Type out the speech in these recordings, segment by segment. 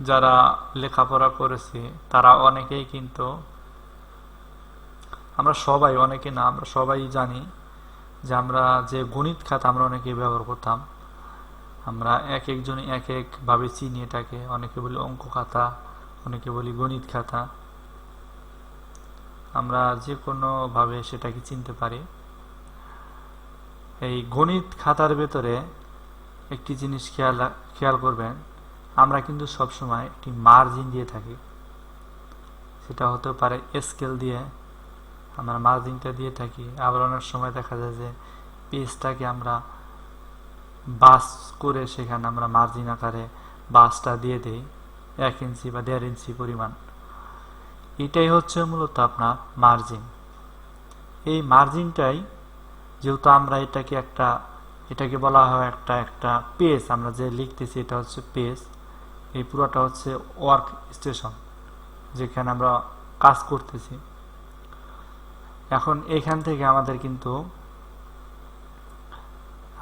যারা লেখাপড়া করেছি তারা অনেকেই কিন্তু, আমরা সবাই, অনেকে না, আমরা সবাই জানি যে আমরা যে গণিত খাতা আমরা অনেকেই ব্যবহার করতাম। আমরা এক একজনই এক এক ভাবে চিনি এটাকে। অনেকে বলি অঙ্ক খাতা, অনেকে বলি গণিত খাতা। আমরা যে কোনো ভাবে সেটাকে চিনতে পারি। এই গণিত খাতার ভেতরে একটি জিনিস খেয়াল করবেন, আমরা কিন্তু সবসময় একটি মার্জিন দিয়ে থাকি। সেটা হতে পারে স্কেল দিয়ে আমরা মার্জিনটা দিয়ে থাকি। আবার অনেক সময় দেখা যায় যে পেজটাকে আমরা বাস করে সেখানে আমরা মার্জিন আকারে বাসটা দিয়ে দিই 1 ইঞ্চি বা 1.5 ইঞ্চি পরিমাণ। এটাই হচ্ছে মূলত আপনার মার্জিন। এই মার্জিনটাই, যেহেতু আমরা এটাকে বলা হয় একটা পেজ, আমরা যে লিখতেছি এটা হচ্ছে পেজ। এই পুরোটা হচ্ছে ওয়ার্ক স্টেশন, যেখানে আমরা কাজ করতেছি। এখন এখান থেকে আমাদের কিন্তু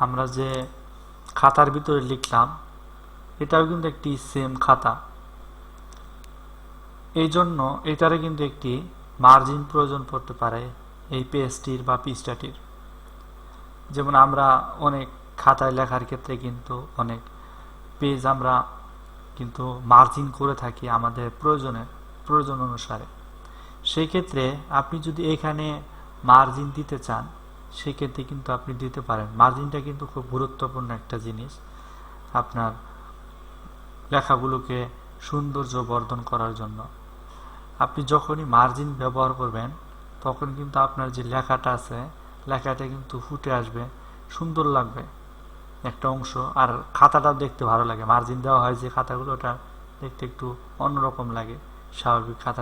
আমরা যে খাতার ভিতরে লিখলাম এটাও কিন্তু একটি সেম খাতা। এই জন্য এটারে কিন্তু একটি মার্জিন প্রয়োজন পড়তে পারে এই পেজটির বা পৃষ্ঠাটির। যেমন আমরা অনেক খাতায় লেখার ক্ষেত্রে কিন্তু অনেক পেজ আমরা কিন্তু মার্জিন করে থাকি আমাদের প্রয়োজন অনুসারে। সেই ক্ষেত্রে আপনি যদি এখানে মার্জিন দিতে চান, সেক্ষেত্রে কিন্তু আপনি দিতে পারেন। মার্জিনটা কিন্তু খুব গুরুত্বপূর্ণ একটা জিনিস আপনার লেখাগুলোকে সৌন্দর্য বর্ধন করার জন্য। আপনি যখনই মার্জিন ব্যবহার করবেন তখন কিন্তু আপনার যে লেখাটা আছে, লেখাটা কিন্তু ফুটে আসবে, সুন্দর লাগবে একটা অংশ। আর খাতাটাও দেখতে ভালো লাগে। মার্জিন দেওয়া হয় যে খাতাগুলো, ওটা দেখতে একটু অন্যরকম লাগে স্বাভাবিক খাতা।